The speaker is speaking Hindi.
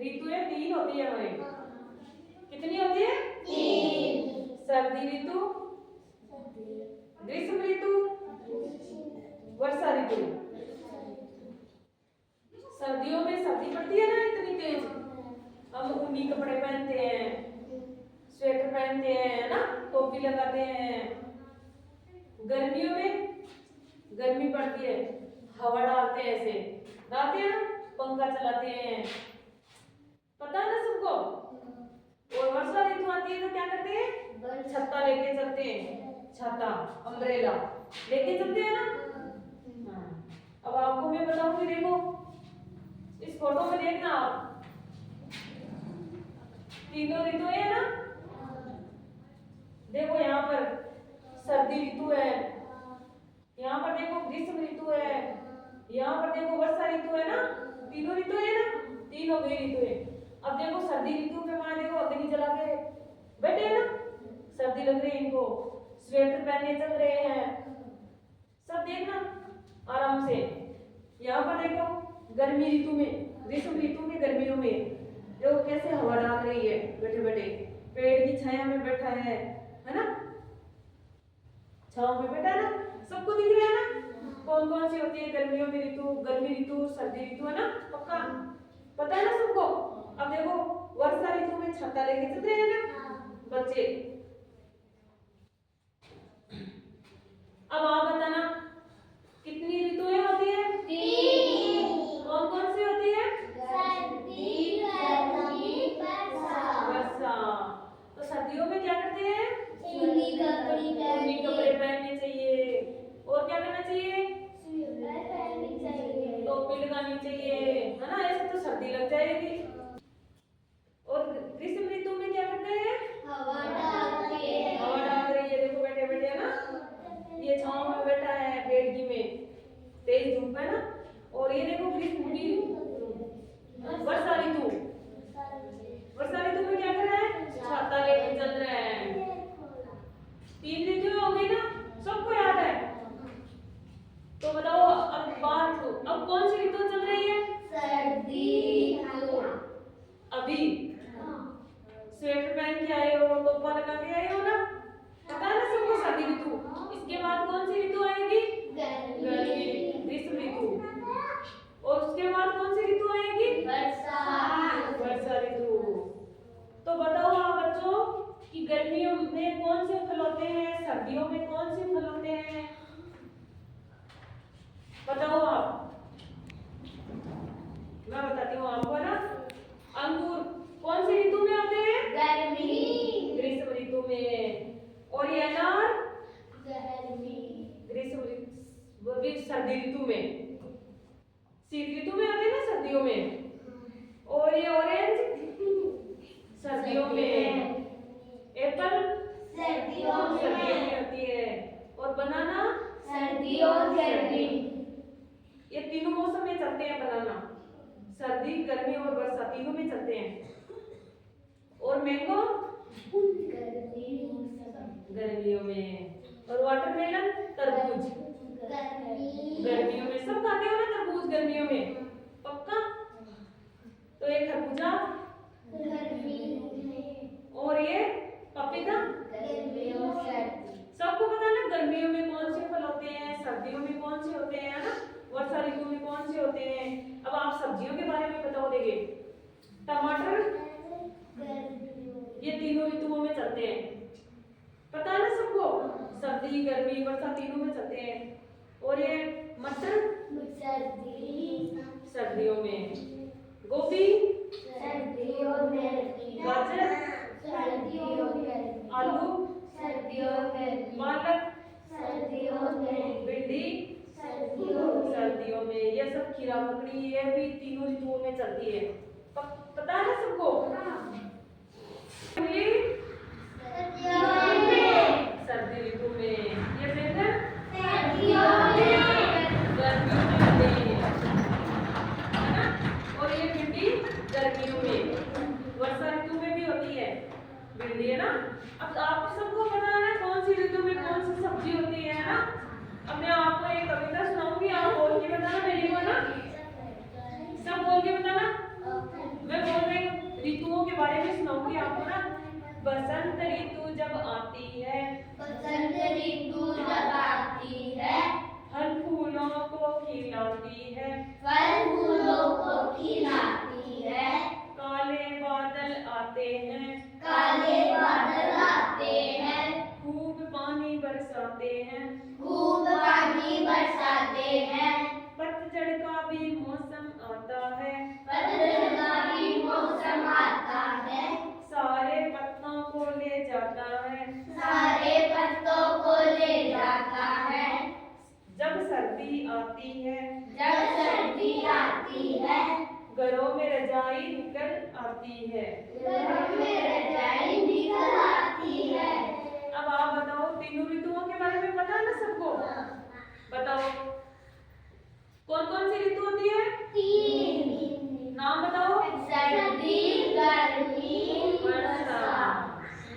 ऋतुएं 3 होती है हमारे। कितनी होती है? 3। सर्दी ऋतु, ग्रीष्म ऋतु, वर्षा ऋतु। सर्दियों में सर्दी पड़ती है ना इतनी तेज, हम ऊनी कपड़े पहनते हैं, स्वेटर पहनते हैं, है ना, टोपी लगाते हैं। गर्मियों में गर्मी पड़ती है, हवा डालते हैं, ऐसे डालते हैं ना, पंखा चलाते हैं, पता है ना सबको। और वर्षा ऋतु आती है तो क्या करते हैं? छत्ता लेके चलते हैं, छाता, अम्ब्रेला लेके चलते हैं ना। हाँ। अब आपको मैं बताऊंगी, देखो इस फोटो में देखना आप, तीनों ऋतु है ना। देखो यहाँ पर सर्दी ऋतु है, यहाँ पर देखो ग्रीष्म ऋतु है, यहाँ पर देखो वर्षा ऋतु है ना। तीनों ऋतु है ना, 3 हो गई ऋतु है। अब देखो सर्दी ऋतु पे मां देखो अग्नि जला के बैठे हैं ना, सर्दी लग रही है इनको, स्वेटर पहने चल रहे हैं, सब देखना आराम से। यहाँ पर देखो गर्मी ऋतु में, ग्रीष्म ऋतु में, गर्मियों में देखो कैसे हवा डाल रही है, बैठे बैठे पेड़ की छाया में बैठा है ना, छांव में बैठा है ना, सबको दिख रहा है ना। कौन कौन सी होती है गर्मियों में ऋतु? गर्मी ऋतु, सर्दी ऋतु, है ना, पक्का पता है ना सबको। अब देखो वर्षा ऋतु में छाता लेके चल रहे हैं ना बच्चे। अब आप बताना कितनी ऋतुएं होती है? 3। कौन कौन सी होती है? सर्दी, गर्मी, वर्षा। तो सर्दियों में क्या करते हैं? ऊनी कपड़े पहनने चाहिए, और क्या करना चाहिए? टोपी लगानी चाहिए, है ना, ऐसे तो सर्दी लग जाएगी। और ग्रीष्म ऋतु में क्या करते हैं? हवा डालते हैं। हवा डाल रही है, देखो बैठे बैठे, है ना, ये छांव में बैठा है पेड़ की में, तेज धूप है ना। और ये देखो ग्रीष्म की वर्षा ऋतु, वर्षा ऋतु में क्या कर रहा है? छाता लेके चल रहा है। 3 ऋतु हो गई ना, सबको याद है। तो बताओ अब बात, अब कौन सी ऋतु चल रही है? सर्दी। अभी स्वेटर पहन के आए हो, टोपा लगा के आए हो ना, पता है ना सबको सर्दी ऋतु। इसके बाद कौन सी ऋतु आएगी? गर्मी, ग्रीष्म ऋतु। और उसके बाद कौन सी ऋतु आएगी? वर्षा ऋतु। तो बताओ आप बच्चों कि गर्मियों में कौन से फल होते हैं, सर्दियों में कौन से फल होते हैं, बताओ आप। मैं बताती हूँ आपको ना। अंगूर कौन सी ऋतु में होते हैं? गर्मी। ग्रीष्म ऋतु में। और ये अनार गर्मी। ग्रीष्म वो भी सर्दी ऋतु में, शीत ऋतु में आते हैं ना, सर्दियों में। और ये ऑरेंज सर्दियों में, एप्पल सर्दियों में होती है, और बनाना सर्दी और गर्मी। ये तीनों मौसम में चलते हैं बनाना, सर्दी, गर्मी और वर्षा तीनों में चलते हैं। और मैंगो गर्मियों में, और वाटरमेलन तरबूज गर्मियों में। सब खाते हो ना तरबूज गर्मियों में, पक्का। तो ये खरबूजा, और ये पपीता। सबको पता है ना गर्मियों में कौन से फल होते हैं, सर्दियों में कौन से होते हैं, है ना, वर्षा ऋतु में कौन से होते हैं। अब आप सब्जियों के बारे में बताओ। देखिए टमाटर ये तीनों ऋतुओं में चलते हैं, पता है ना सबको, सर्दी, गर्मी, वर्षा तीनों में चलते हैं। और ये मटर सर्दियों में, गोभी, गाजर, आलू, पालक, भिंडी सर्दियों में। ये सब खीरा, ककड़ी, ये भी तीनों ऋतुओं में चलती है, पता है ना सबको। सर्दी ऋतु में, ये बेहतर गर्मियों में, है ना। और ये भिंडी गर्मियों में, वर्षा ऋतु में भी होती है भिंडी, है ना। अब आप सबको पता है ना कौन सी ऋतु में कौन सी सब्जी होती है ना। अब मैं आपको एक कविता सुनाऊंगी, आप बोल के बताना मेरी को ना, सब बोल के बताना। मैं बोल रही खिलाती है, फल फूलों को खिलाती है। काले बादल आते हैं, काले बादल आते हैं, खूब पानी बरसाते हैं, खूब पानी बरसाते हैं। पतझड़ का भी मौसम आता है, पतझड़ का भी मौसम आता है, सारे पत्तों को ले जाता है, सारे पत्तों को ले जाता है। जब सर्दी आती है, जब सर्दी आती है, घरों में रजाई निकल आती है, घरों में